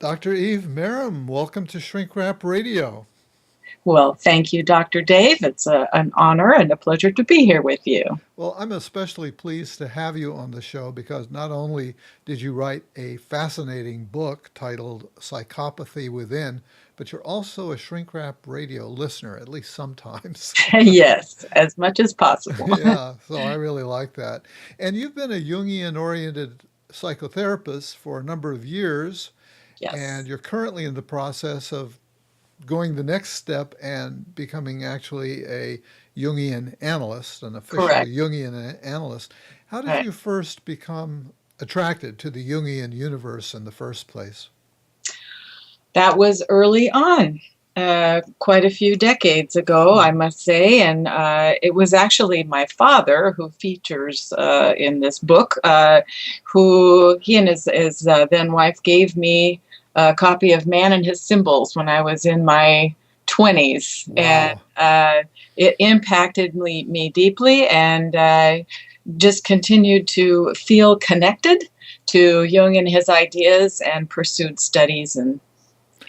Dr. Eve Maram, welcome to Shrink Wrap Radio. Well, thank you, Dr. Dave. It's an honor and a pleasure to be here with you. Well, I'm especially pleased to have you on the show because not only did you write a fascinating book titled Psychopathy Within, but you're also a Shrink Wrap Radio listener, at least sometimes. Yes, as much as possible. Yeah, so I really like that. And you've been a Jungian oriented psychotherapist for a number of years, Yes, and you're currently in the process of going the next step and becoming actually a Jungian analyst, an official correct. Jungian analyst. How did Right. you first become attracted to the Jungian universe in the first place? That was early on, quite a few decades ago, Hmm. I must say. And it was actually my father who features in this book, who he and his then wife gave me a copy of Man and His Symbols when I was in my 20s. And Wow. it impacted me deeply, and just continued to feel connected to Jung and his ideas and pursued studies and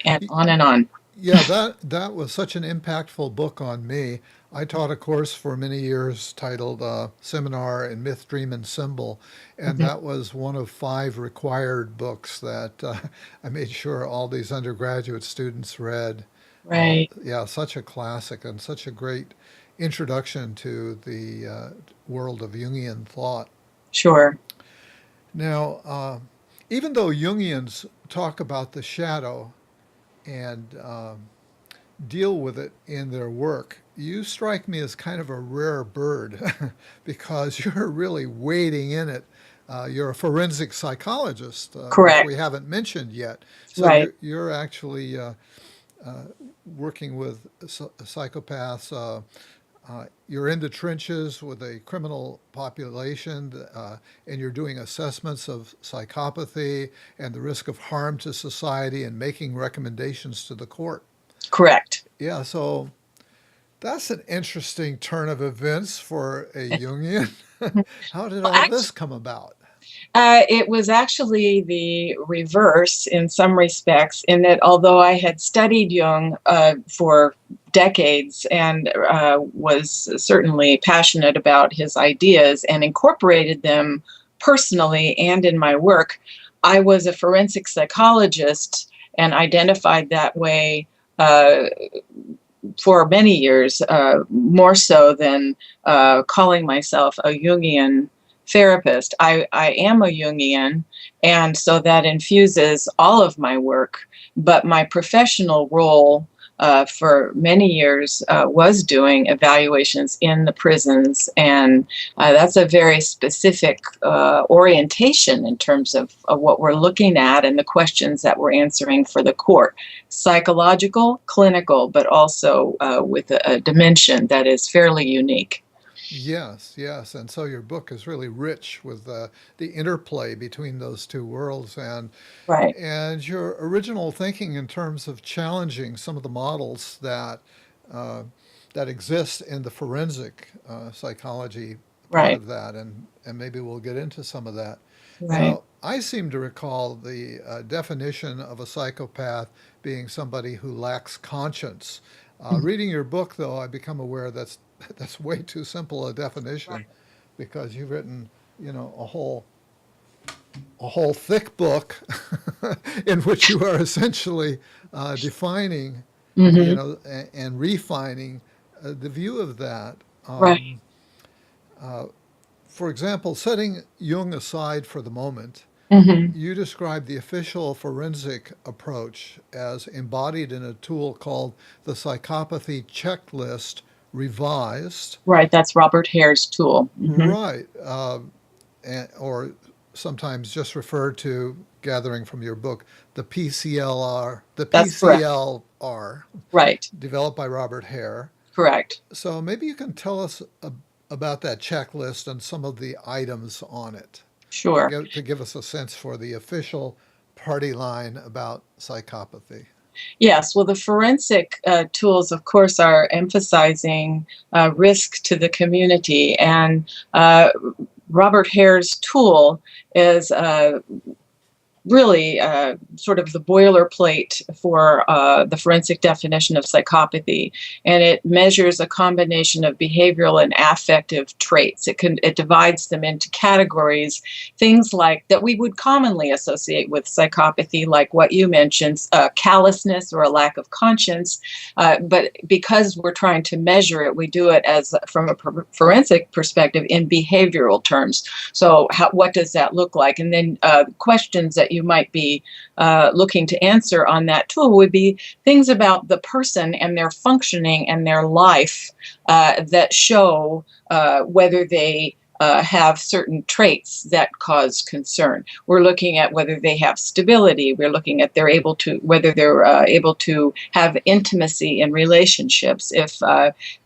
Y- on and on. Yeah, that was such an impactful book on me. I taught a course for many years titled Seminar in Myth, Dream, and Symbol, and Mhm. that was one of five required books that I made sure all these undergraduate students read. Right. Yeah, such a classic and such a great introduction to the world of Jungian thought. Sure. Now, even though Jungians talk about the shadow and deal with it in their work, you strike me as kind of a rare bird because you're really wading in it. You're a forensic psychologist, which we Correct. haven't mentioned yet. So Right. you're actually working with psychopaths. You're in the trenches with a criminal population, and you're doing assessments of psychopathy and the risk of harm to society and making recommendations to the court. Correct. Yeah, so that's an interesting turn of events for a Jungian. How did Well, all this come about? it was actually the reverse in some respects, in that although I had studied Jung for decades and was certainly passionate about his ideas and incorporated them personally and in my work, I was a forensic psychologist and identified that way uh, for many years, more so than calling myself a Jungian therapist. I am a Jungian, and so that infuses all of my work. But my professional role for many years was doing evaluations in the prisons, and that's a very specific orientation in terms of what we're looking at and the questions that we're answering for the court. Psychological, clinical, but also with a dimension that is fairly unique. Yes, yes. And so your book is really rich with the interplay between those two worlds Right. and your original thinking in terms of challenging some of the models uh, that exist in the forensic psychology part Right. of that, and maybe we'll get into some of that. Right. Now, I seem to recall the definition of a psychopath being somebody who lacks conscience. Reading your book, though, I become aware that's way too simple a definition Right. because you've written, you know, a whole thick book in which you are essentially defining, Hmm. and refining the view of that. Right. Uh, for example, setting Jung aside for the moment, Hmm. you describe the official forensic approach as embodied in a tool called the Psychopathy Checklist Revised. Right. That's Robert Hare's tool. Hmm. Right. Or sometimes just referred to, gathering from your book, the That's correct. PCLR, Right. developed by Robert Hare. Correct. So maybe you can tell us about that checklist and some of the items on it Sure. to give us a sense for the official party line about psychopathy. Yes, well, the forensic tools, of course, are emphasizing risk to the community. And Robert Hare's tool is really sort of the boilerplate for the forensic definition of psychopathy, and it measures a combination of behavioral and affective traits. It divides them into categories, things like that we would commonly associate with psychopathy, like what you mentioned, callousness or a lack of conscience. But because we're trying to measure it, we do it as from a forensic perspective in behavioral terms. So what does that look like? And then questions that you might be looking to answer on that tool would be things about the person and their functioning and their life that show whether they have certain traits that cause concern. We're looking at whether they have stability. We're looking at whether they're able to have intimacy in relationships, if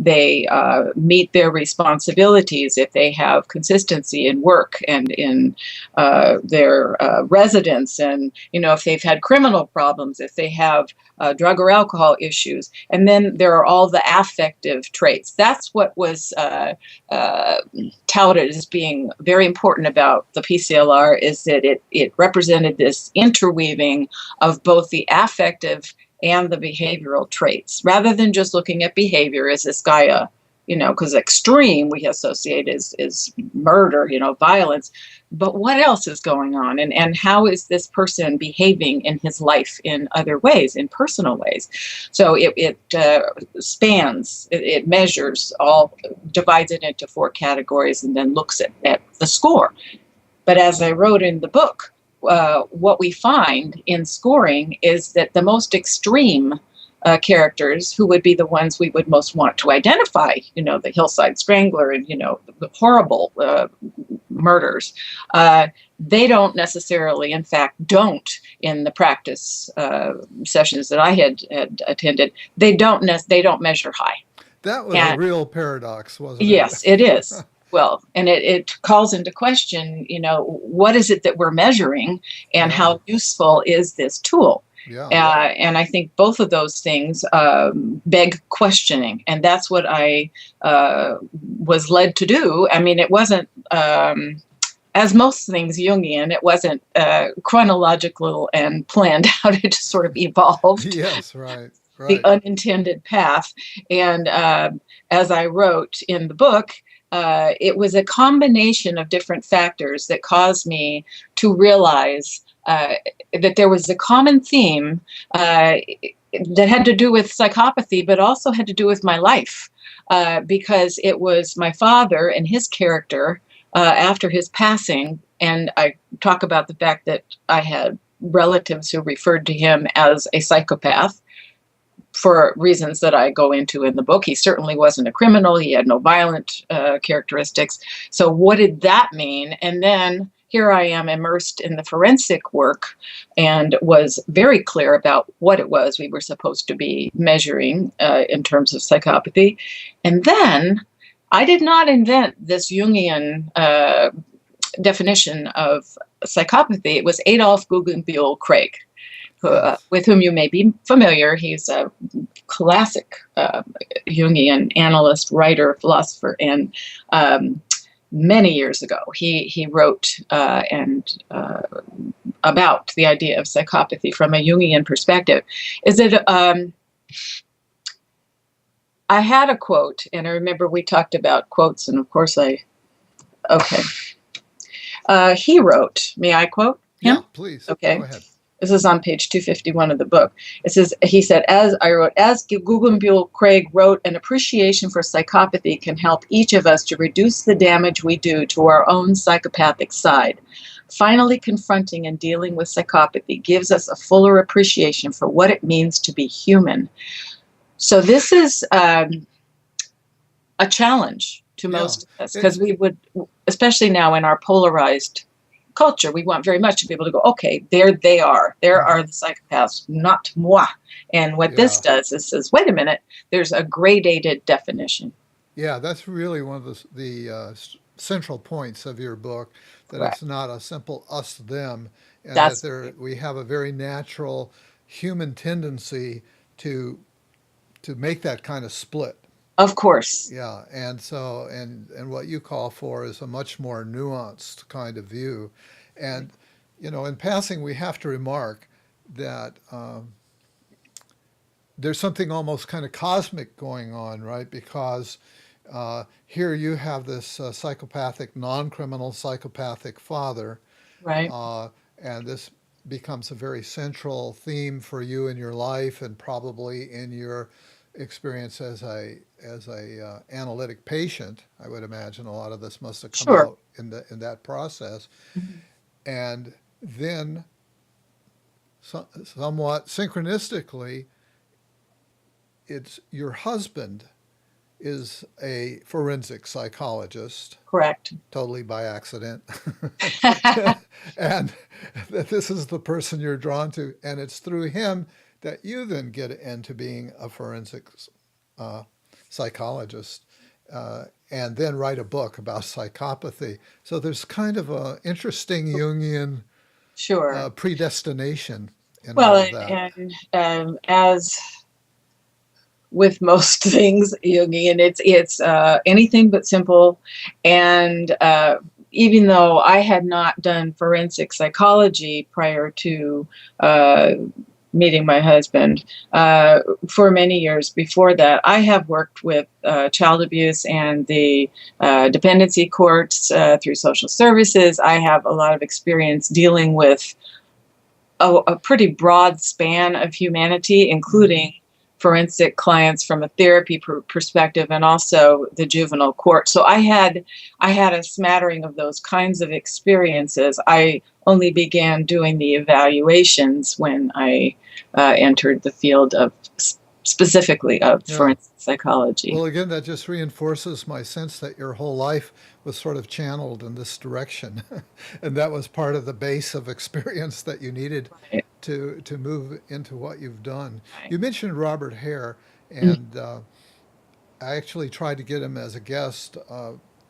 they meet their responsibilities, if they have consistency in work and in their residence, and if they've had criminal problems, if they have drug or alcohol issues. And then there are all the affective traits. That's what was touted as being very important about the PCLR, is that it represented this interweaving of both the affective and the behavioral traits, rather than just looking at behavior. Is this guy because extreme we associate is murder, violence. But what else is going on? And how is this person behaving in his life in other ways, in personal ways? So it spans, it measures all, divides it into 4 categories, and then looks at the score. But as I wrote in the book, what we find in scoring is that the most extreme characters, who would be the ones we would most want to identify, the hillside strangler and, the horrible murders, they don't necessarily, in fact, don't, in the practice sessions that I had attended, they don't measure high. That was a real paradox, wasn't it? Yes, it is. Well, and it calls into question, what is it that we're measuring, and how useful is this tool? Yeah. And I think both of those things beg questioning, and that's what I was led to do. I mean, it wasn't, as most things Jungian, it wasn't chronological and planned out. It just sort of evolved. Yes, right. The unintended path. And as I wrote in the book, it was a combination of different factors that caused me to realize that there was a common theme that had to do with psychopathy, but also had to do with my life, because it was my father and his character after his passing. And I talk about the fact that I had relatives who referred to him as a psychopath for reasons that I go into in the book. He certainly wasn't a criminal. He had no violent characteristics. So what did that mean? And then here I am immersed in the forensic work and was very clear about what it was we were supposed to be measuring in terms of psychopathy. And then I did not invent this Jungian definition of psychopathy. It was Adolf Guggenbuhl Craig, with whom you may be familiar. He's a classic Jungian analyst, writer, philosopher, and many years ago, he wrote about the idea of psychopathy from a Jungian perspective. I had a quote, and I remember we talked about quotes, and of course he wrote, may I quote him? Yeah, please. Okay. Go ahead. This is on page 251 of the book. He said, as Guggenbuhl Craig wrote, an appreciation for psychopathy can help each of us to reduce the damage we do to our own psychopathic side. Finally, confronting and dealing with psychopathy gives us a fuller appreciation for what it means to be human. So this is a challenge to most of us, because we would, especially now in our polarized culture, we want very much to be able to go, okay, there they are. There are the psychopaths, not moi. And what this does is says, wait a minute, there's a gradated definition. Yeah, that's really one of the central points of your book, that it's not a simple us-them, and that we have a very natural human tendency to make that kind of split. Of course. Yeah, and so and what you call for is a much more nuanced kind of view. And In passing, we have to remark that there's something almost kind of cosmic going on, right? Because here you have this psychopathic, non-criminal psychopathic father, Right. uh, and this becomes a very central theme for you in your life, and probably in your experience as a analytic patient. I would imagine a lot of this must have come Sure. out in that process, Mhm. and then somewhat synchronistically, it's your husband is a forensic psychologist, Correct. totally by accident. And that this is the person you're drawn to. And it's through him that you then get into being a forensic uh, psychologist, and then write a book about psychopathy. So there's kind of a interesting Jungian Sure. predestination in all Well, of that. and as with most things Jungian, it's anything but simple. And even though I had not done forensic psychology prior to uh, meeting my husband, for many years before that, I have worked with child abuse and the dependency courts through social services. I have a lot of experience dealing with a pretty broad span of humanity, including forensic clients from a therapy perspective, and also the juvenile court. So I had a smattering of those kinds of experiences. I only began doing the evaluations when I entered the field of specifically of Yeah. forensic psychology. Well, again, that just reinforces my sense that your whole life was sort of channeled in this direction. And that was part of the base of experience that you needed Right. to move into what you've done. Right. You mentioned Robert Hare, Mm. and I actually tried to get him as a guest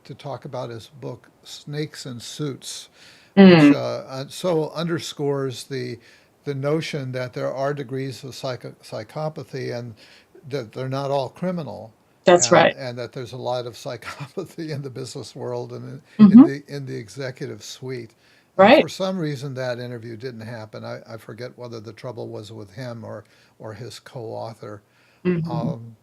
to talk about his book, Snakes and Suits, which Mm, so underscores the notion that there are degrees of psychopathy, and that they're not all criminal, that's and right. that there's a lot of psychopathy in the business world and in Hmm. the executive suite. For Right. some reason, that interview didn't happen. I forget whether the trouble was with him or his co-author. Hmm. Um,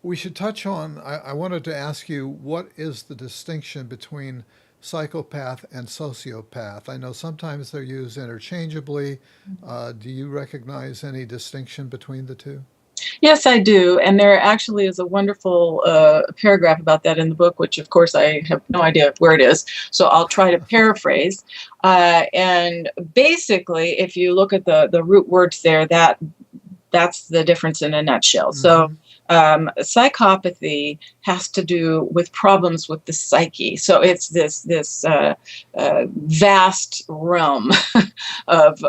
we should touch on. I wanted to ask you, what is the distinction between psychopath and sociopath? I know sometimes they're used interchangeably. Do you recognize any distinction between the two? Yes, I do. And there actually is a wonderful paragraph about that in the book, which, of course, I have no idea where it is. So I'll try to paraphrase. And basically, if you look at the root words there, that's the difference in a nutshell. So Mm-hmm. psychopathy has to do with problems with the psyche. So it's this vast realm of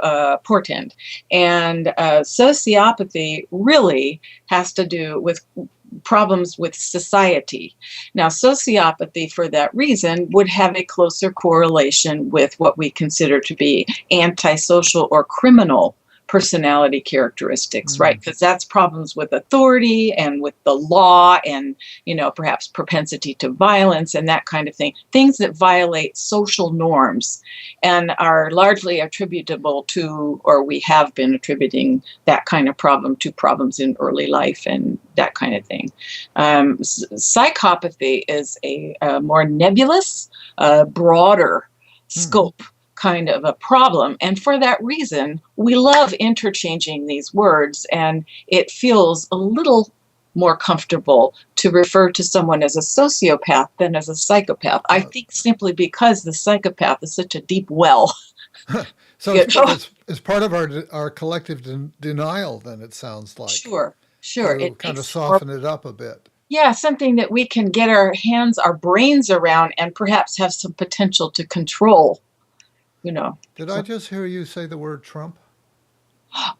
portent, and sociopathy really has to do with problems with society. Now, sociopathy, for that reason, would have a closer correlation with what we consider to be antisocial or criminal personality characteristics, right? Mm. Because that's problems with authority and with the law, and perhaps propensity to violence and that kind of thing, things that violate social norms and are largely attributable to, or we have been attributing that kind of problem to problems in early life and that kind of thing. Psychopathy is a more nebulous, broader Hmm. scope kind of a problem. And for that reason, we love interchanging these words, and it feels a little more comfortable to refer to someone as a sociopath than as a psychopath. I Uh, think simply because the psychopath is such a deep well, so you know. it's part of our collective denial. Then it sounds like, Sure, sure. to It kind of makes it more, soften it up a bit. yeah, something that we can get our hands, our brains around, and perhaps have some potential to control, you know. Did I So, just hear you say the word Trump?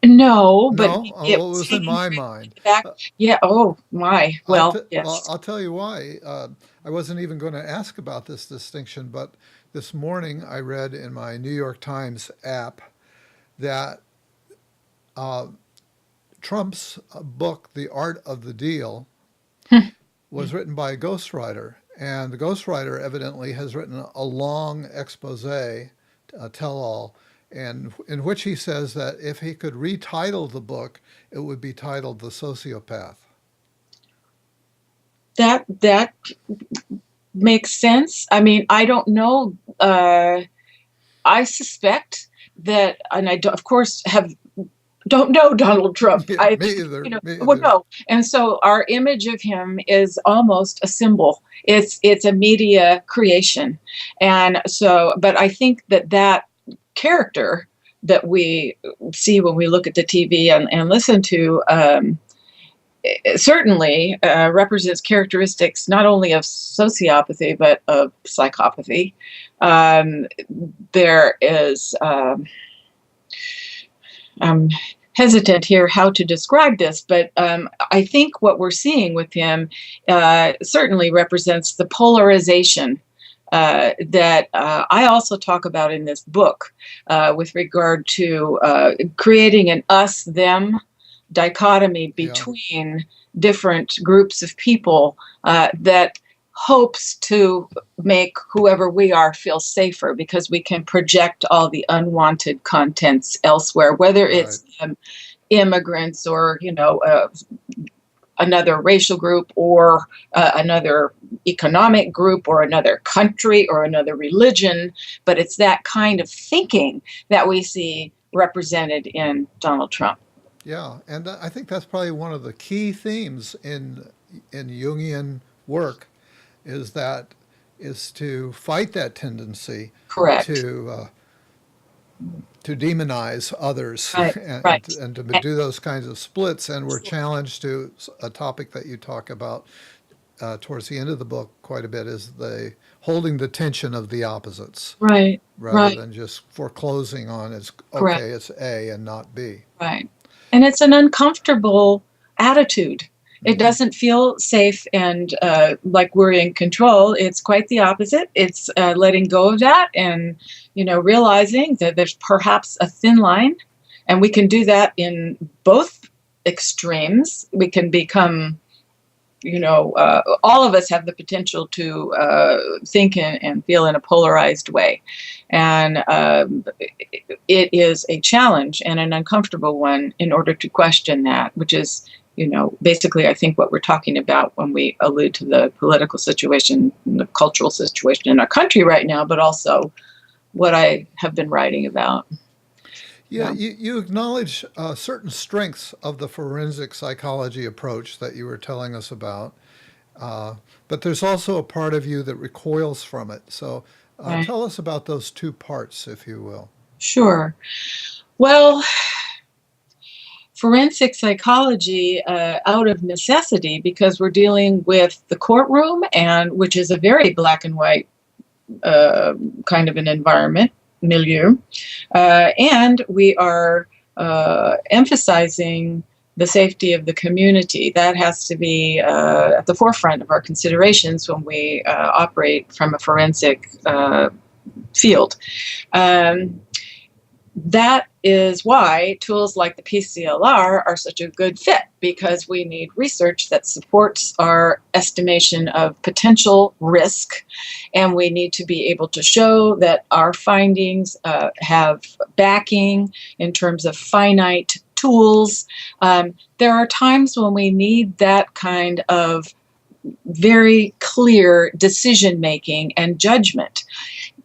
no, but No. maybe it Well, it was was in hanging my through mind. the back. Uh, Yeah, oh my. Well, Well, yes. I'll tell you why. I wasn't even going to ask about this distinction, but this morning I read in my New York Times app that uh, Trump's book, The Art of the Deal, was written by a ghostwriter. And the ghostwriter evidently has written a long expose tell-all, and in which he says that if he could retitle the book, it would be titled The Sociopath. That makes sense. I mean, I don't know. I suspect that, and of course, don't know Donald Trump. Yeah, me either. Me Well, either. no. And so our image of him is almost a symbol. It's a media creation, and so. But I think that character that we see when we look at the TV and listen to. It certainly represents characteristics not only of sociopathy but of psychopathy. There is, I'm hesitant here how to describe this, but I think what we're seeing with him certainly represents the polarization that I also talk about in this book with regard to creating an us-them dichotomy between different groups of people that hopes to make whoever we are feel safer because we can project all the unwanted contents elsewhere, whether it's immigrants or, another racial group or another economic group or another country or another religion. But it's that kind of thinking that we see represented in Donald Trump. Yeah, and I think that's probably one of the key themes in Jungian work is to fight that tendency Correct. to demonize others and to do those kinds of splits. And we're challenged to a topic that you talk about towards the end of the book quite a bit is the holding the tension of the opposites, rather than just foreclosing on it's A and not B. Right. And it's an uncomfortable attitude. It doesn't feel safe and like we're in control. It's quite the opposite. It's letting go of that and, realizing that there's perhaps a thin line. And we can do that in both extremes. We can become, all of us have the potential to think and feel in a polarized way. And it is a challenge and an uncomfortable one in order to question that, which is, basically, I think what we're talking about when we allude to the political situation, the cultural situation in our country right now, but also what I have been writing about. Yeah, you acknowledge certain strengths of the forensic psychology approach that you were telling us about, but there's also a part of you that recoils from it. So tell us about those two parts, if you will. Sure. Well, forensic psychology out of necessity, because we're dealing with the courtroom, and which is a very black and white kind of an environment, milieu, and we are emphasizing the safety of the community. That has to be at the forefront of our considerations when we operate from a forensic field. That is why tools like the PCLR are such a good fit, because we need research that supports our estimation of potential risk, and we need to be able to show that our findings have backing in terms of finite tools. There are times when we need that kind of very clear decision-making and judgment.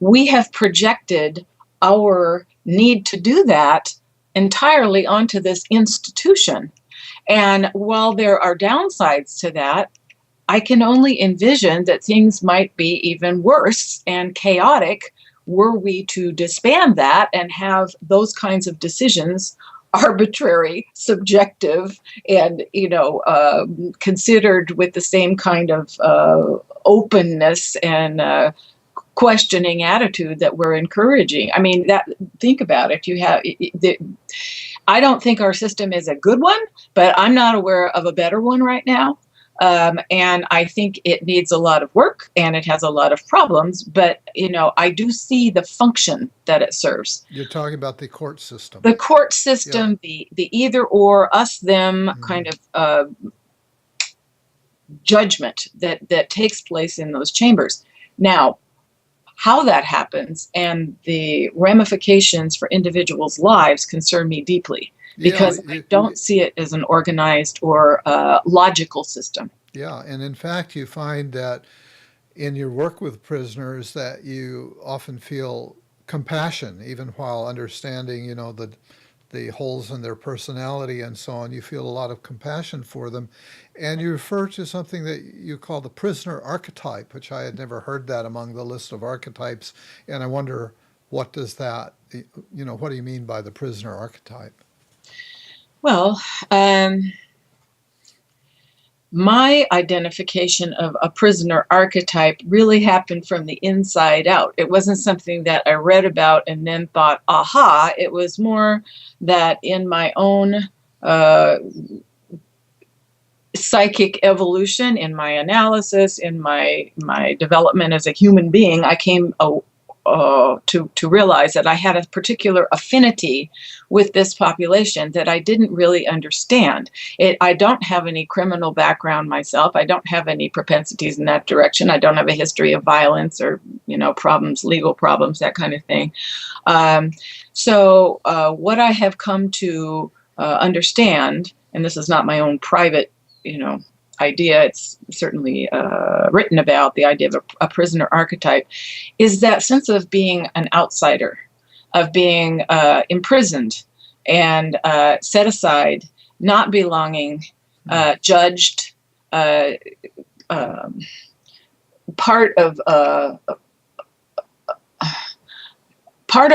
We have projected our need to do that entirely onto this institution. And while there are downsides to that, I can only envision that things might be even worse and chaotic were we to disband that and have those kinds of decisions arbitrary, subjective, and considered with the same kind of openness and questioning attitude that we're encouraging. I mean, think about it. I don't think our system is a good one, but I'm not aware of a better one right now. And I think it needs a lot of work and it has a lot of problems, but, I do see the function that it serves. You're talking about the court system. The court system, the either or, us, them kind of judgment that takes place in those chambers. Now, how that happens and the ramifications for individuals' lives concern me deeply, because I don't see it as an organized or logical system. Yeah, and in fact, you find that in your work with prisoners that you often feel compassion, even while understanding, the holes in their personality and so on. You feel a lot of compassion for them, and you refer to something that you call the prisoner archetype, which I had never heard that among the list of archetypes. And I wonder, what does that, what do you mean by the prisoner archetype? Well, my identification of a prisoner archetype really happened from the inside out. It wasn't something that I read about and then thought, aha. It was more that in my own psychic evolution, in my analysis, in my development as a human being, I came to realize that I had a particular affinity with this population that I didn't really understand. I don't have any criminal background myself. I don't have any propensities in that direction. I don't have a history of violence or, problems, legal problems, that kind of thing. So what I have come to understand, and this is not my own private, idea, it's certainly written about, the idea of a prisoner archetype, is that sense of being an outsider, of being imprisoned and set aside, not belonging, judged, part of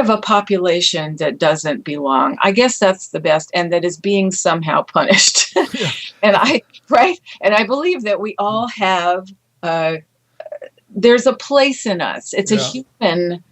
a population that doesn't belong. I guess that's the best, and that is being somehow punished. Yeah. And I believe that we all have, there's a place in us. It's a human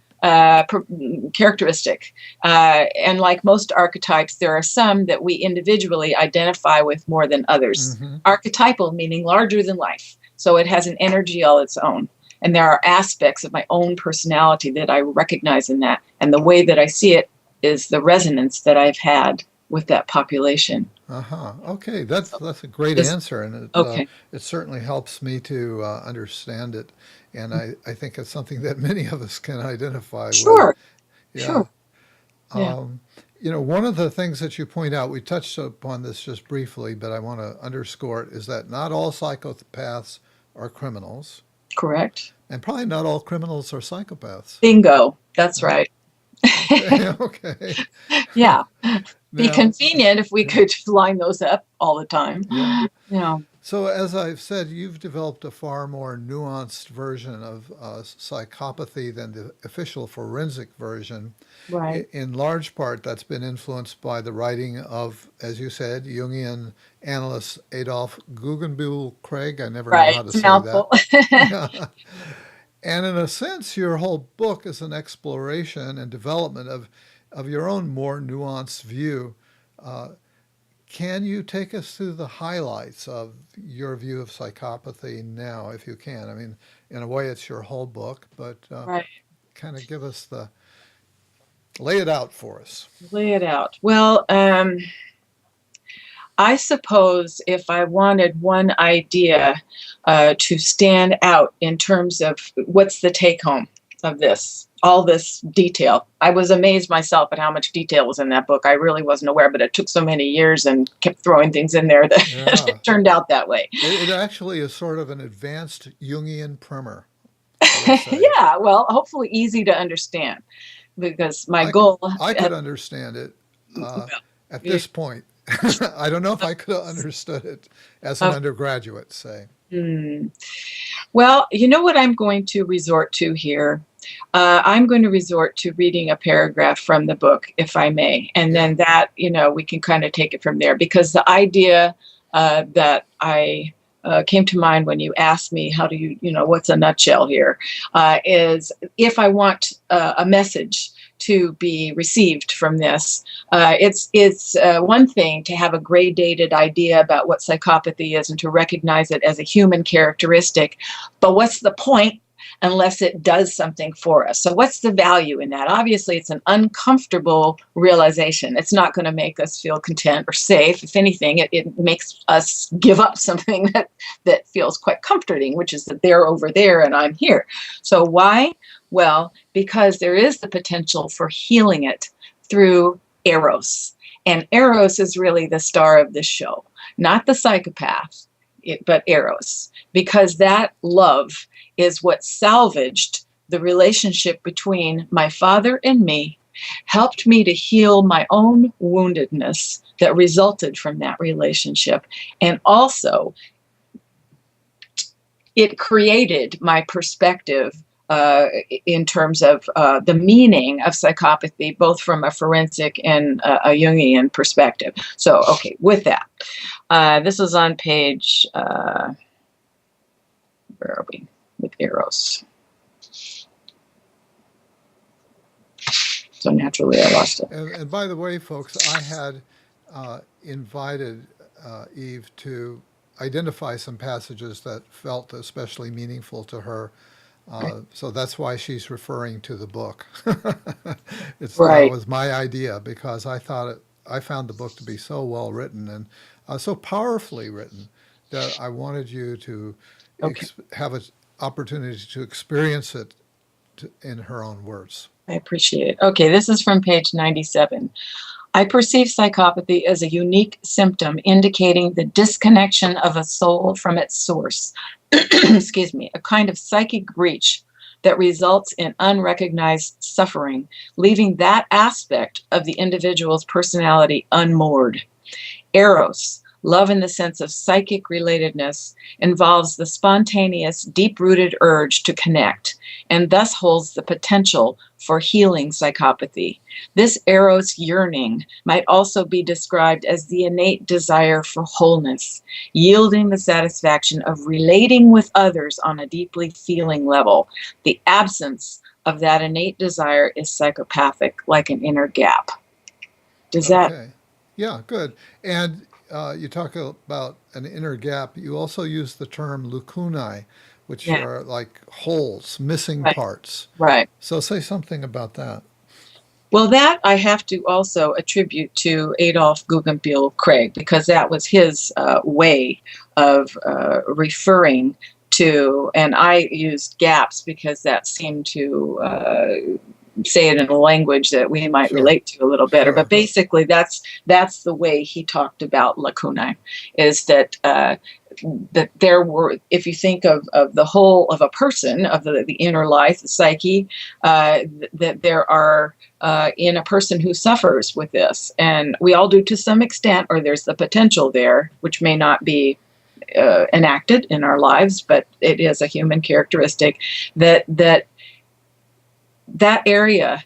characteristic. And like most archetypes, there are some that we individually identify with more than others. Mm-hmm. Archetypal, meaning larger than life. So it has an energy all its own. And there are aspects of my own personality that I recognize in that. And the way that I see it is the resonance that I've had with that population. Uh-huh. Okay, that's a great answer, and it certainly helps me to understand it. And I think it's something that many of us can identify with. Sure. Yeah. Sure. Yeah. One of the things that you point out, we touched upon this just briefly, but I want to underscore it, is that not all psychopaths are criminals. Correct. And probably not all criminals are psychopaths. Bingo. That's right. Okay. Yeah. Be convenient if we could line those up all the time. Yeah. So as I've said, you've developed a far more nuanced version of psychopathy than the official forensic version. Right. In large part, that's been influenced by the writing of, as you said, Jungian analyst Adolf Guggenbuhl-Craig. I never know how to say that. Yeah. And in a sense, your whole book is an exploration and development of your own more nuanced view. Can you take us through the highlights of your view of psychopathy now, if you can? I mean, in a way, it's your whole book, but kind of give us lay it out for us. Lay it out. Well, I suppose if I wanted one idea to stand out in terms of what's the take home of this, all this detail. I was amazed myself at how much detail was in that book. I really wasn't aware, but it took so many years and kept throwing things in there that it turned out that way. It actually is sort of an advanced Jungian primer. Yeah, well, hopefully easy to understand, because my goal... I could understand it at this point. I don't know if I could have understood it as an undergraduate, say. Well, you know what I'm going to resort to here? I'm going to resort to reading a paragraph from the book, if I may. And then that, we can kind of take it from there. Because the idea that I came to mind when you asked me, how do you, what's a nutshell here, is if I want a message to be received from this. It's one thing to have a gradated idea about what psychopathy is and to recognize it as a human characteristic, but what's the point unless it does something for us. So what's the value in that? Obviously, it's an uncomfortable realization. It's not going to make us feel content or safe. If anything, it makes us give up something that feels quite comforting, which is that they're over there and I'm here. So why? Well, because there is the potential for healing it through Eros. And Eros is really the star of this show, not the psychopath, but Eros, because that love is what salvaged the relationship between my father and me, helped me to heal my own woundedness that resulted from that relationship. And also, it created my perspective in terms of the meaning of psychopathy, both from a forensic and a Jungian perspective. So, okay, with that, this is on page, where are we, with Eros. So naturally I lost it. And by the way, folks, I had invited Eve to identify some passages that felt especially meaningful to her. So that's why she's referring to the book. That was my idea, because I found the book to be so well written and so powerfully written that I wanted you to have an opportunity to experience it in her own words. I appreciate it. Okay, this is from page 97. I perceive psychopathy as a unique symptom indicating the disconnection of a soul from its source. Excuse me, a kind of psychic breach that results in unrecognized suffering, leaving that aspect of the individual's personality unmoored. Eros, love in the sense of psychic relatedness, involves the spontaneous, deep-rooted urge to connect, and thus holds the potential for healing psychopathy. This Eros yearning might also be described as the innate desire for wholeness, yielding the satisfaction of relating with others on a deeply feeling level. The absence of that innate desire is psychopathic, like an inner gap. Does that? Yeah, good. And you talk about an inner gap. You also use the term lacunae, which are like holes, missing parts. Right. So say something about that. Well, that I have to also attribute to Adolf Guggenbiel Craig, because that was his way of referring to, and I used gaps because that seemed to say it in a language that we might relate to a little better. But basically, that's the way he talked about lacunae, is that that there were, if you think of the whole of a person, of the inner life, the psyche, that there are in a person who suffers with this, and we all do to some extent, or there's the potential there, which may not be enacted in our lives, but it is a human characteristic, that area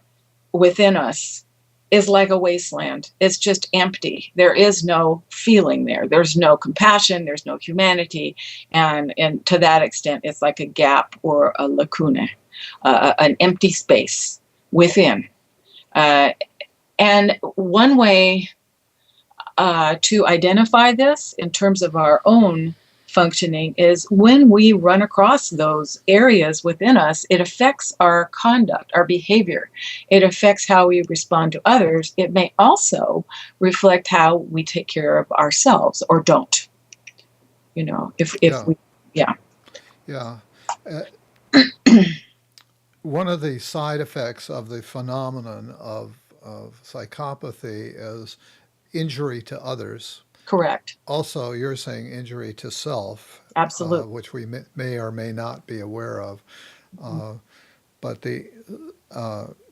within us is like a wasteland. It's just empty. There is no feeling there. There's no compassion. There's no humanity. And to that extent, it's like a gap or a lacuna, an empty space within. And one way to identify this in terms of our own functioning is when we run across those areas within us, it affects our conduct, our behavior. It affects how we respond to others. It may also reflect how we take care of ourselves or don't. You know, if we. One of the side effects of the phenomenon of psychopathy is injury to others. Correct. Also, you're saying injury to self. Absolutely. Which we may or may not be aware of. But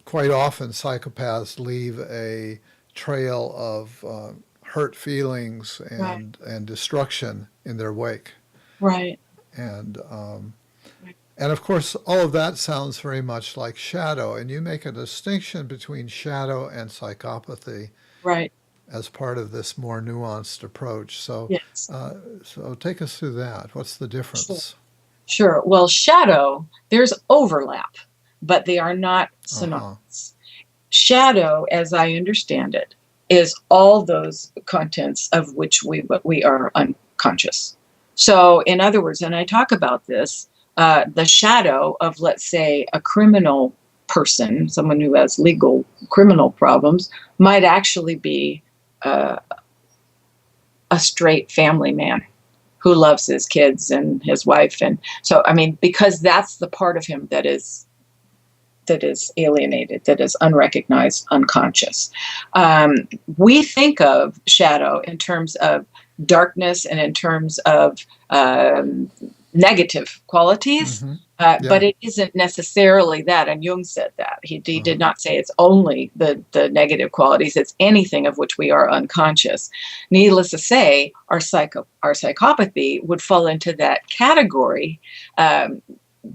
quite often psychopaths leave a trail of hurt feelings and destruction in their wake. Right. And of course, all of that sounds very much like shadow. And you make a distinction between shadow and psychopathy. Right. As part of this more nuanced approach. So, so take us through that. What's the difference? Sure. Well, shadow, there's overlap, but they are not synonymous. Shadow, as I understand it, is all those contents of which we are unconscious. So, in other words, and I talk about this, the shadow of, let's say, a criminal person, someone who has legal criminal problems, might actually be a straight family man who loves his kids and his wife. And so, I mean, because that's the part of him that is alienated, that is unrecognized, unconscious. We think of shadow in terms of darkness and in terms of negative qualities, but it isn't necessarily that. And Jung said that. He did not say it's only the negative qualities. It's anything of which we are unconscious. Needless to say, our psychopathy would fall into that category,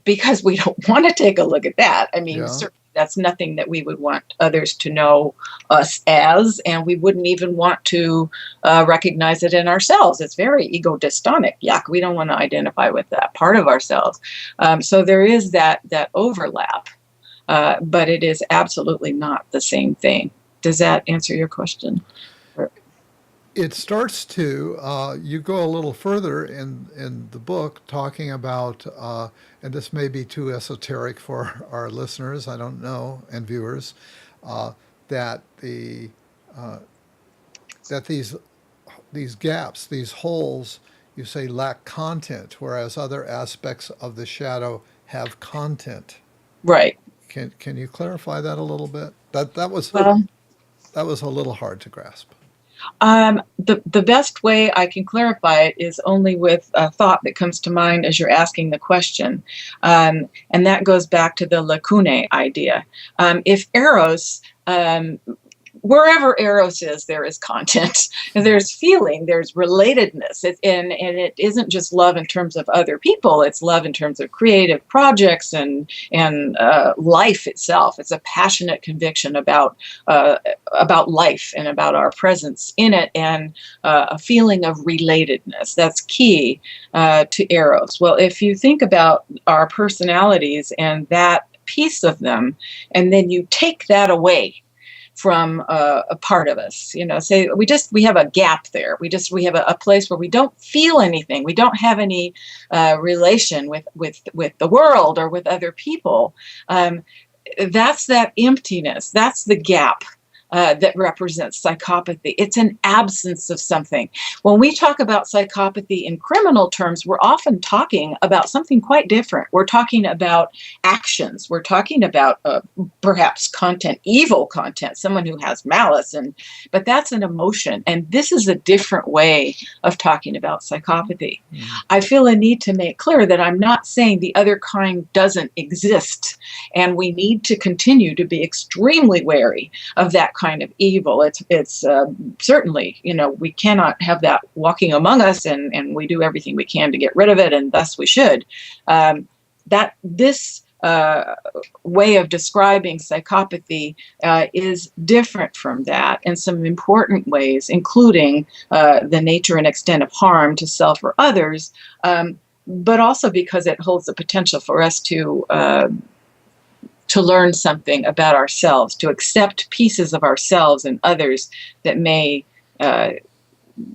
because we don't want to take a look at that. I mean, certainly that's nothing that we would want others to know us as, and we wouldn't even want to recognize it in ourselves. It's very ego-dystonic. Yuck, we don't want to identify with that part of ourselves. So there is that overlap, but it is absolutely not the same thing. Does that answer your question? It starts to, you go a little further in the book talking about, and this may be too esoteric for our listeners, I don't know, and viewers, that the that these gaps, these holes, you say lack content, whereas other aspects of the shadow have content. Right. Can you clarify that a little bit? That was a little hard to grasp. The best way I can clarify it is only with a thought that comes to mind as you're asking the question. And that goes back to the lacunae idea. If Eros, wherever Eros is, there is content, and there's feeling, there's relatedness. And it isn't just love in terms of other people, it's love in terms of creative projects and life itself. It's a passionate conviction about life and about our presence in it, and a feeling of relatedness. That's key to Eros. Well, if you think about our personalities and that piece of them, and then you take that away from a part of us, say we have a gap there. We have a place where we don't feel anything. We don't have any relation with the world or with other people. That's that emptiness. That's the gap that represents psychopathy. It's an absence of something. When we talk about psychopathy in criminal terms, we're often talking about something quite different. We're talking about actions. We're talking about perhaps content, evil content, someone who has malice, but that's an emotion. And this is a different way of talking about psychopathy. I feel a need to make clear that I'm not saying the other kind doesn't exist, and we need to continue to be extremely wary of that kind of evil. It's certainly, we cannot have that walking among us, and we do everything we can to get rid of it, and thus we should. This way of describing psychopathy is different from that in some important ways, including the nature and extent of harm to self or others, but also because it holds the potential for us to learn something about ourselves, to accept pieces of ourselves and others that may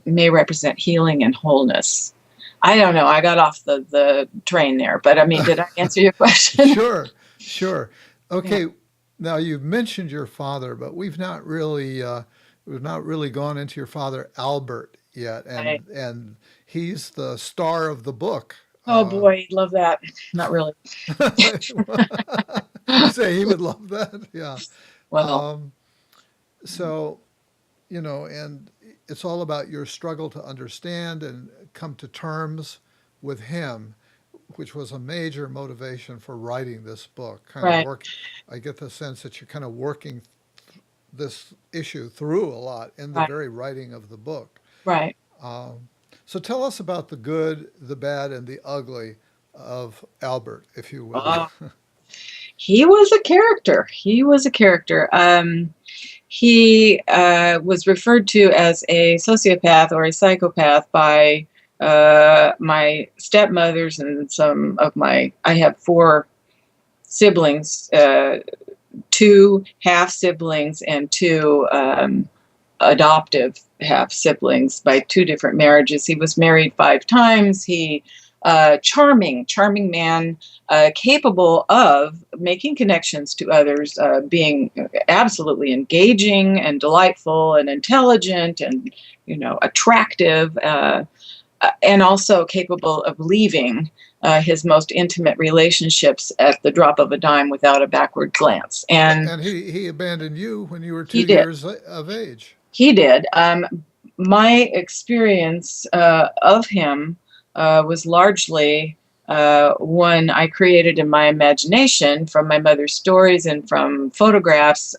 represent healing and wholeness. I don't know. I got off the train there, but I mean, did I answer your question? Sure. Okay. Yeah. Now you've mentioned your father, but we've not really gone into your father, Albert, yet, and he's the star of the book. Oh boy, love that. Not really. You say he would love that, yeah. Well, so, and it's all about your struggle to understand and come to terms with him, which was a major motivation for writing this book. Right. I get the sense that you're kind of working this issue through a lot in the very writing of the book. Right. So tell us about the good, the bad, and the ugly of Albert, if you will. He was a character. He was referred to as a sociopath or a psychopath by my stepmothers and some of I have 4 siblings, 2 half siblings and 2 adoptive half siblings by 2 different marriages. He was married 5 times. He charming man, capable of making connections to others, being absolutely engaging and delightful and intelligent and, attractive, and also capable of leaving his most intimate relationships at the drop of a dime without a backward glance. And he abandoned you when you were two He did. years of age. He did. My experience of him was largely one I created in my imagination from my mother's stories and from photographs.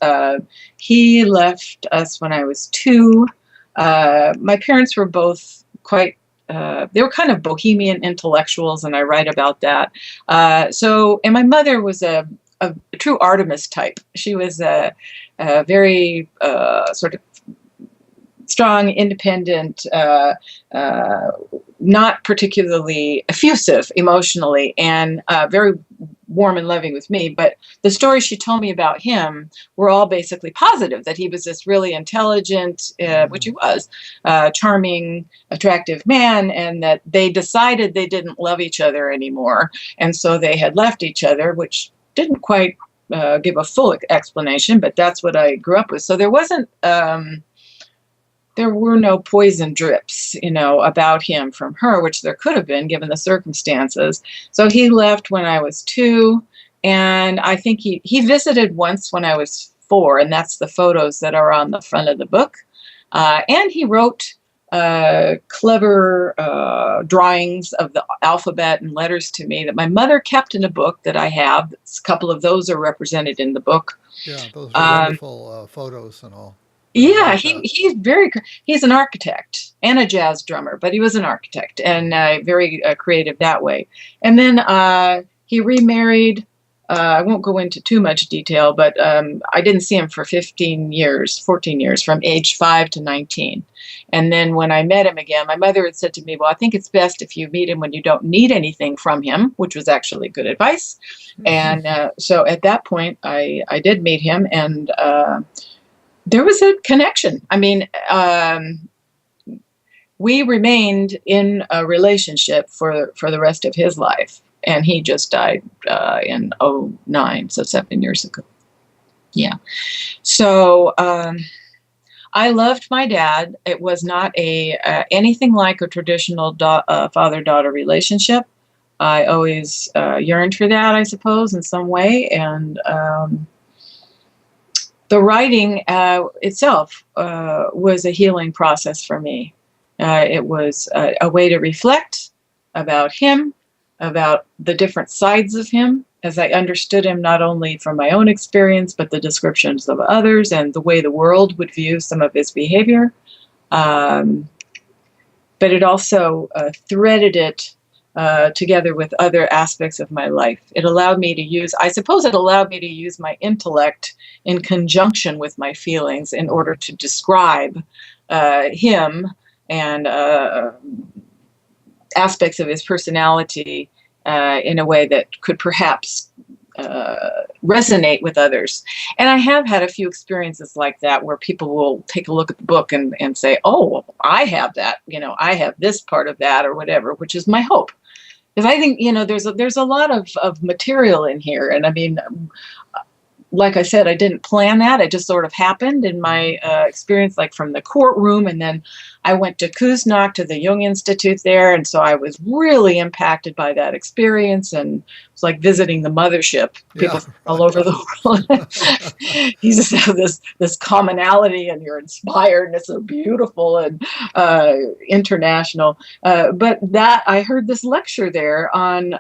He left us when I was 2. My parents were both quite they were kind of bohemian intellectuals, and I write about that. And my mother was a true Artemis type. She was a very sort of strong, independent, not particularly effusive emotionally, and very warm and loving with me. But the stories she told me about him were all basically positive, that he was this really intelligent, which he was, charming, attractive man, and that they decided they didn't love each other anymore. And so they had left each other, which didn't quite give a full explanation, but that's what I grew up with. So there wasn't... there were no poison drips, about him from her, which there could have been given the circumstances. So he left when I was 2, and I think he visited once when I was 4, and that's the photos that are on the front of the book. And he wrote clever drawings of the alphabet and letters to me that my mother kept in a book that I have. A couple of those are represented in the book. Yeah, those are wonderful photos and all. Yeah, he's an architect and a jazz drummer, but he was an architect and very creative that way. And then he remarried. I won't go into too much detail, but I didn't see him for 14 years, from age 5 to 19. And then when I met him again, my mother had said to me, well, I think it's best if you meet him when you don't need anything from him, which was actually good advice. And so at that point, I did meet him, and there was a connection. I mean, we remained in a relationship for the rest of his life, and he just died in 2009, so 7 years ago. Yeah. So I loved my dad. It was not anything like a traditional father-daughter relationship. I always yearned for that, I suppose, in some way, and the writing itself was a healing process for me. It was a way to reflect about him, about the different sides of him, as I understood him not only from my own experience, but the descriptions of others and the way the world would view some of his behavior. But it also threaded it together with other aspects of my life. It allowed me to use my intellect in conjunction with my feelings in order to describe him and aspects of his personality in a way that could perhaps resonate with others. And I have had a few experiences like that where people will take a look at the book and say, oh, I have that, I have this part of that or whatever, which is my hope. Because I think, there's a lot of material in here. And I mean, like I said, I didn't plan that. It just sort of happened in my experience, like from the courtroom. And then I went to Kuznach, to the Jung Institute there. And so I was really impacted by that experience. And it's like visiting the mothership, people all over the world. You just have this commonality, and you're inspired, and it's so beautiful and international. But that I heard this lecture there on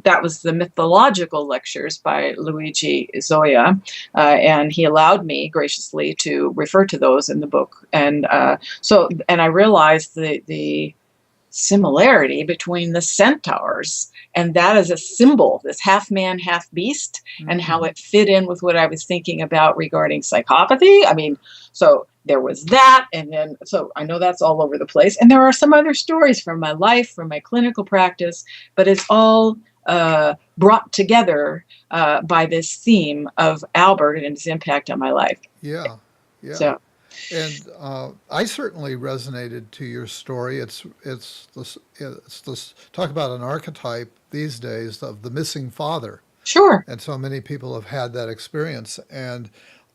that was the mythological lectures by Luigi Zoya, and he allowed me graciously to refer to those in the book. And and I realized the similarity between the centaurs, and that as a symbol, this half man, half beast, and how it fit in with what I was thinking about regarding psychopathy. I mean, so there was that, and then, so I know that's all over the place. And there are some other stories from my life, from my clinical practice, but it's all brought together by this theme of Albert and his impact on my life. Yeah, yeah. So And I certainly resonated to your story. It's this talk about an archetype these days of the missing father, Sure. and so many people have had that experience. And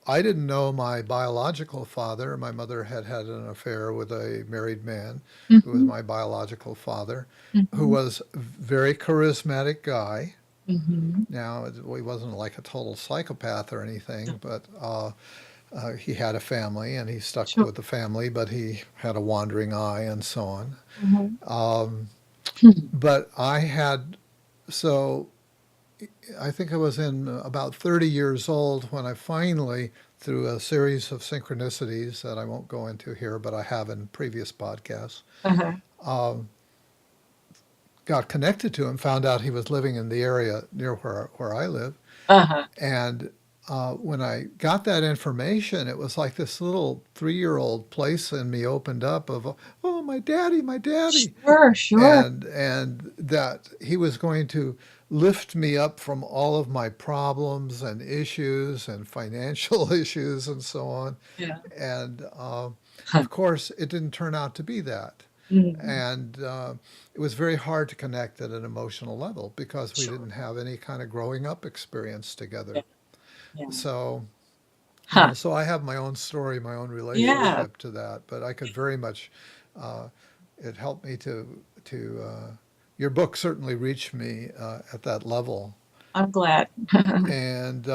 I didn't know my biological father. My mother had had an affair with a married man who was Hmm. my biological father, who Hmm. was a very charismatic guy. Hmm. Now, he wasn't like a total psychopath or anything, but he had a family and he stuck Sure. with the family, but he had a wandering eye and so on. Hmm. Um, but so I think I was in about 30 years old when I finally, through a series of synchronicities that I won't go into here, but I have in previous podcasts, Uh-huh. um, got connected to him, found out he was living in the area near where I live. Uh-huh. And when I got that information, it was like this little 3-year-old place in me opened up of, oh, my daddy, Sure, sure. and that he was going to lift me up from all of my problems and issues and financial issues and so on. Yeah. And Huh. of course, it didn't turn out to be that. Hmm. And it was very hard to connect at an emotional level because we Sure. didn't have any kind of growing up experience Yeah. together. Yeah. So, Huh. so I have my own story, my own Yeah. relationship to that, but I could very much, uh, it helped me your book certainly reached me at that level. I'm glad. And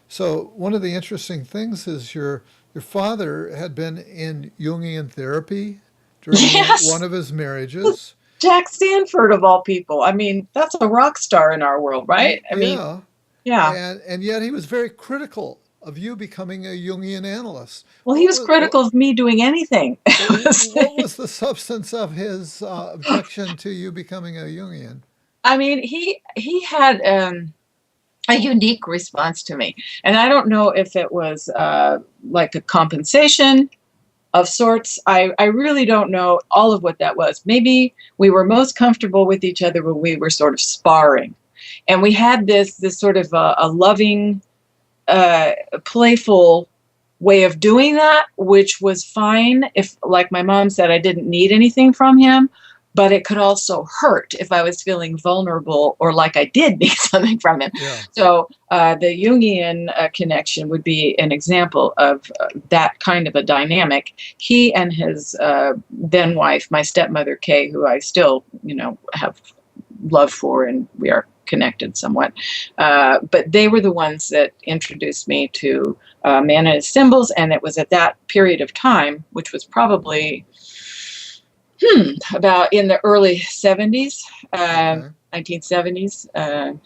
so one of the interesting things is your father had been in Jungian therapy during one Yes. of his marriages. Jack Stanford of all people. I mean, that's a rock star in our world, right? I mean, Yeah, yeah. and yet he was very critical of you becoming a Jungian analyst. Well, he was critical of me doing anything. What was the substance of his objection to you becoming a Jungian? I mean, he had a unique response to me, and I don't know if it was like a compensation of sorts. I really don't know all of what that was. Maybe we were most comfortable with each other when we were sort of sparring, and we had this sort of a loving, playful way of doing that, which was fine if, like my mom said, I didn't need anything from him. But it could also hurt if I was feeling vulnerable or like I did need something from him. Yeah. So the Jungian connection would be an example of that kind of a dynamic. He and his then wife, my stepmother Kay, who I still, have love for, and we are connected somewhat. But they were the ones that introduced me to man and his symbols, and it was at that period of time, which was probably about in the early 70s, Okay. 1970s.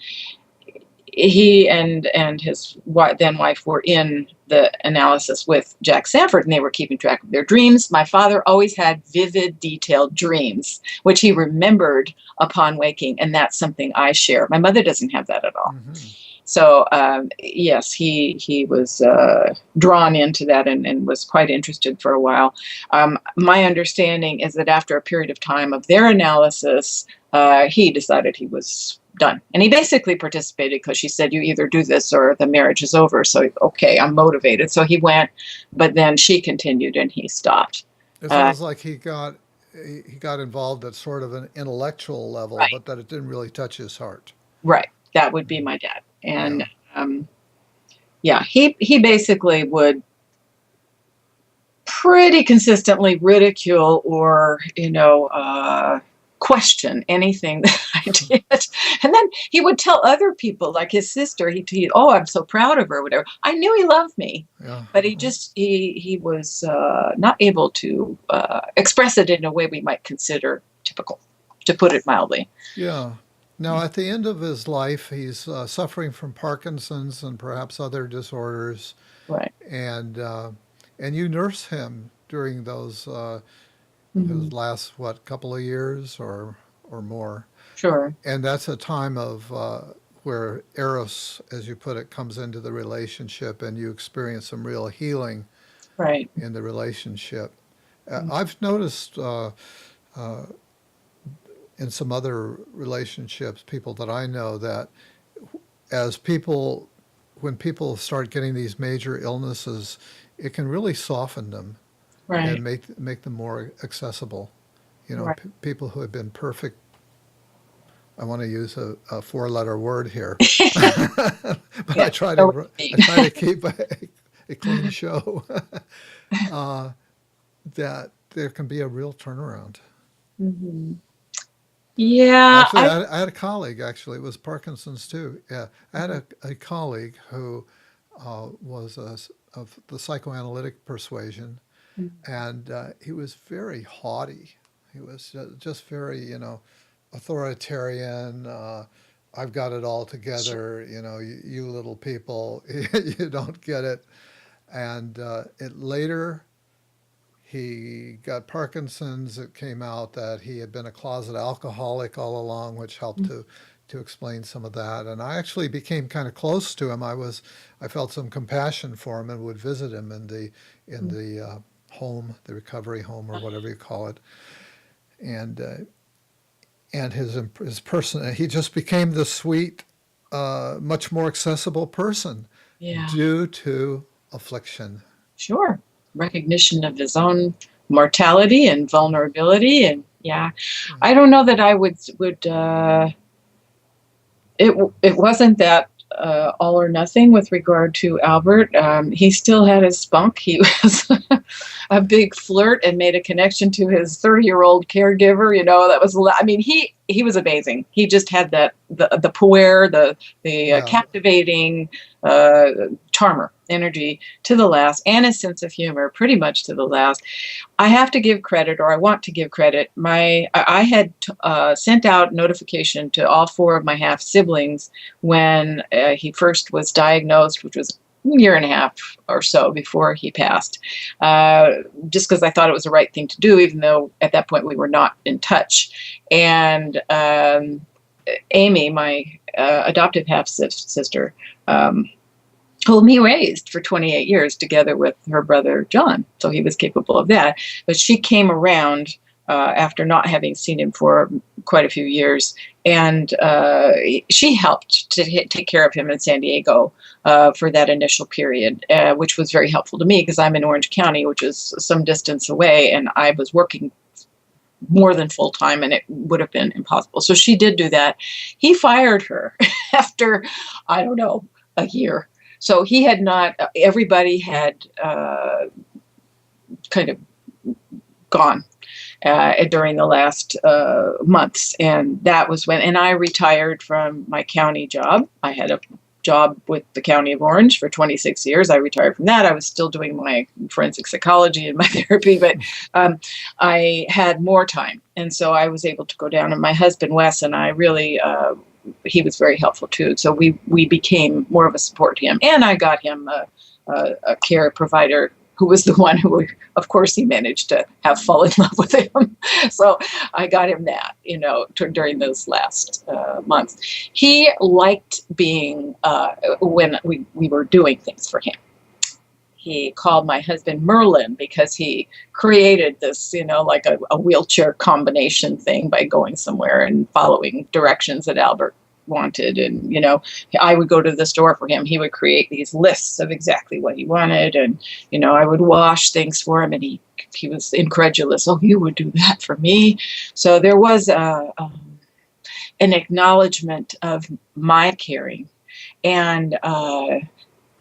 He and his then wife were in the analysis with Jack Sanford, and they were keeping track of their dreams. My father always had vivid, detailed dreams, which he remembered upon waking, and that's something I share. My mother doesn't have that at all. Hmm. So yes, he was drawn into that and was quite interested for a while. My understanding is that after a period of time of their analysis, he decided he was done, and he basically participated because she said, "You either do this or the marriage is over." So okay, I'm motivated. So he went, but then she continued, and he stopped. It Uh, sounds like he got involved at sort of an intellectual level, right, but that it didn't really touch his heart. right. That would be my dad, and Yeah. um, yeah, he basically would pretty consistently ridicule or question anything that I did. And then he would tell other people, like his sister, he'd, oh, I'm so proud of her, whatever. I knew he loved me, Yeah. but he was not able to express it in a way we might consider typical, to put it mildly. Yeah. Now, at the end of his life, he's suffering from Parkinson's and perhaps other disorders, Right. and you nurse him during those Hmm. last couple of years or more, Sure. and that's a time of where Eros, as you put it, comes into the relationship, and you experience some real healing Right. in the relationship. I've noticed uh, in some other relationships, people that I know, that as people when people start getting these major illnesses, it can really soften them and Right. make them more accessible. You know, Right. people who have been perfect. I want to use a four-letter word here, but Yeah. Know what you I mean. try to keep a clean show. uh, that there can be a real turnaround. Hmm. Yeah. Actually, I had a colleague. Actually, it was Parkinson's too. Yeah, I had a colleague who was of the psychoanalytic persuasion, and he was very haughty. He was just very, authoritarian. I've got it all together. You little people, you don't get it. And it later he got Parkinson's. It came out that he had been a closet alcoholic all along, which helped to explain some of that. And I actually became kind of close to him. I felt some compassion for him and would visit him in the home, the recovery home, or whatever you call it. And his person, he just became this sweet, much more accessible person Yeah. due to affliction. Sure. Recognition of his own mortality and vulnerability, and yeah, I don't know that I would. It wasn't that all or nothing with regard to Albert. He still had his spunk. He was a big flirt and made a connection to his 30-year-old caregiver. That was. I mean, he was amazing. He just had the puer, the Yeah. captivating charmer energy to the last, and his sense of humor pretty much to the last. I have to give credit, or I want to give credit. I had sent out notification to all four of my half siblings when he first was diagnosed, which was a year and a half or so before he passed, just because I thought it was the right thing to do, even though at that point we were not in touch. And Amy, my adoptive half sister, whom he raised for 28 years together with her brother John. So he was capable of that. But she came around after not having seen him for quite a few years. And she helped to take care of him in San Diego for that initial period, which was very helpful to me because I'm in Orange County, which is some distance away. And I was working more than full time, and it would have been impossible. So she did do that. He fired her after, I don't know, a year. So he had not, everybody had kind of gone during the last months. And that was when, and I retired from my county job. I had a job with the County of Orange for 26 years. I retired from that. I was still doing my forensic psychology and my therapy, but I had more time. And so I was able to go down, and my husband, Wes, and I really, he was very helpful too. So we became more of a support to him. And I got him a care provider who was the one who, of course, he managed to have fall in love with him. So I got him that, during those last months. He liked being, when we were doing things for him. He called my husband Merlin because he created this, like a wheelchair combination thing by going somewhere and following directions that Albert wanted. And, I would go to the store for him. He would create these lists of exactly what he wanted. And, I would wash things for him, and he was incredulous. Oh, you would do that for me. So there was an acknowledgement of my caring. And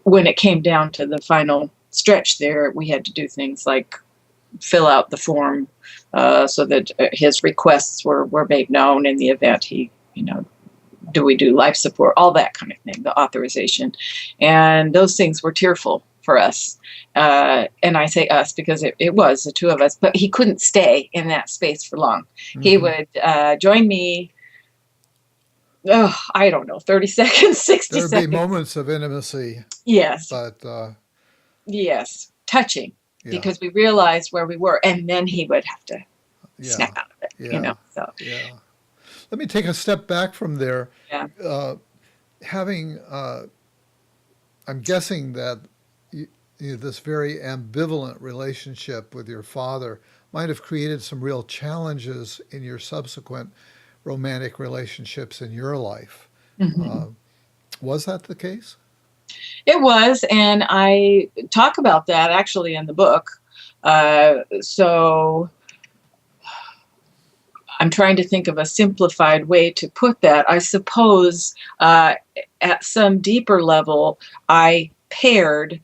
when it came down to the final stretch there, we had to do things like fill out the form so that his requests were made known in the event he, do we do life support, all that kind of thing, the authorization. And those things were tearful for us. And I say us because it was the two of us, but he couldn't stay in that space for long. Mm-hmm. He would join me, I don't know, 30 seconds, 60 seconds. There'd be moments of intimacy. Yes. But yes, touching, because we realized where we were, and then he would have to snap out of it, so. Yeah. Let me take a step back from there. Yeah. I'm guessing that this very ambivalent relationship with your father might have created some real challenges in your subsequent romantic relationships in your life. Mm-hmm. Was that the case? It was, and I talk about that actually in the book. So I'm trying to think of a simplified way to put that. I suppose at some deeper level, I paired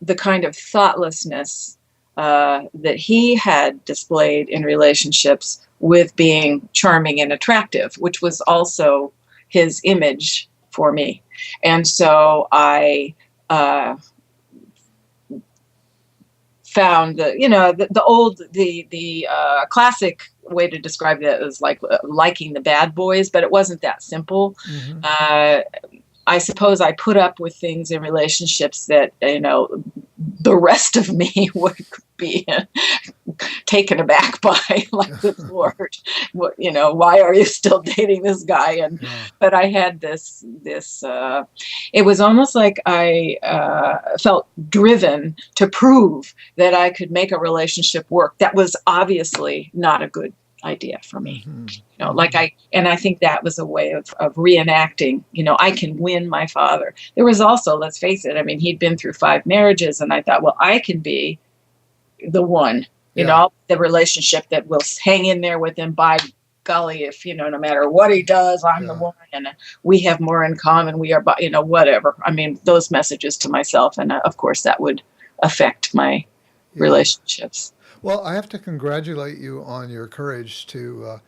the kind of thoughtlessness that he had displayed in relationships with being charming and attractive, which was also his image for me. And so I found that, the classic way to describe that is like liking the bad boys, but it wasn't that simple. Mm-hmm. I suppose I put up with things in relationships that, the rest of me would be taken aback by, like, good Lord, why are you still dating this guy? And but I had this it was almost like I felt driven to prove that I could make a relationship work. That was obviously not a good idea for me. Mm-hmm. I think that was a way of reenacting, I can win my father. There was also, let's face it, I mean, he'd been through 5 marriages, and I thought, well, I can be the one, the relationship that will hang in there with him, by golly, if, no matter what he does, I'm the one, and we have more in common. We are, whatever. I mean, those messages to myself. And of course that would affect my relationships. Well, I have to congratulate you on your courage to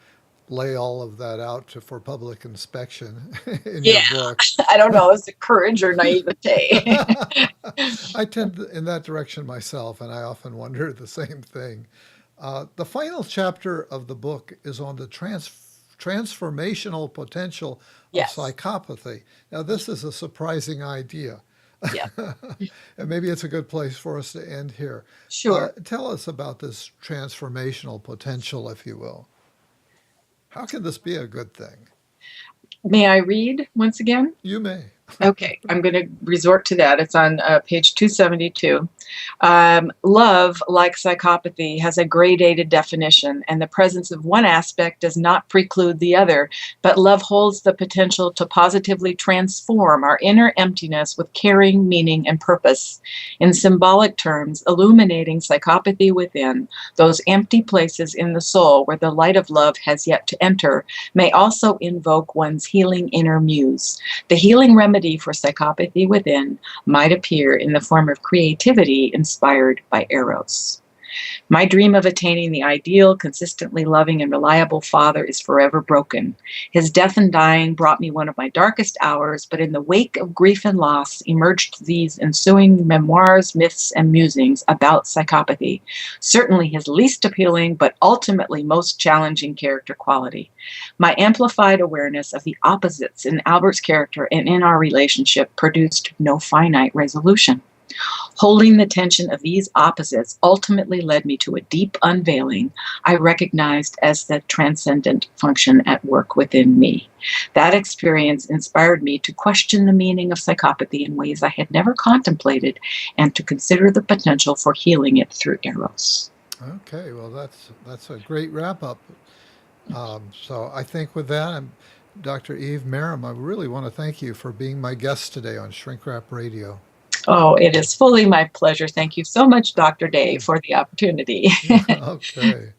lay all of that out for public inspection in your book. I don't know, is it courage or naivete? I tend in that direction myself, and I often wonder the same thing. The final chapter of the book is on the transformational potential of Yes. psychopathy. Now, this is a surprising idea. Yeah. And maybe it's a good place for us to end here. Sure. Tell us about this transformational potential, if you will. How can this be a good thing? May I read once again? You may. Okay, I'm going to resort to that. It's on page 272. Love, like psychopathy, has a gradated definition, and the presence of one aspect does not preclude the other, but love holds the potential to positively transform our inner emptiness with caring, meaning, and purpose. In symbolic terms, illuminating psychopathy within, those empty places in the soul where the light of love has yet to enter, may also invoke one's healing inner muse. The healing remedy for psychopathy within might appear in the form of creativity inspired by Eros. My dream of attaining the ideal, consistently loving and reliable father is forever broken. His death and dying brought me one of my darkest hours, but in the wake of grief and loss emerged these ensuing memoirs, myths, and musings about psychopathy, certainly his least appealing but ultimately most challenging character quality. My amplified awareness of the opposites in Albert's character and in our relationship produced no finite resolution. Holding the tension of these opposites ultimately led me to a deep unveiling I recognized as the transcendent function at work within me. That experience inspired me to question the meaning of psychopathy in ways I had never contemplated and to consider the potential for healing it through Eros. Okay, well, that's a great wrap up. So I think with that, Dr. Eve Maram, I really want to thank you for being my guest today on Shrink Wrap Radio. Oh, it is fully my pleasure. Thank you so much, Dr. Dave, for the opportunity. Okay.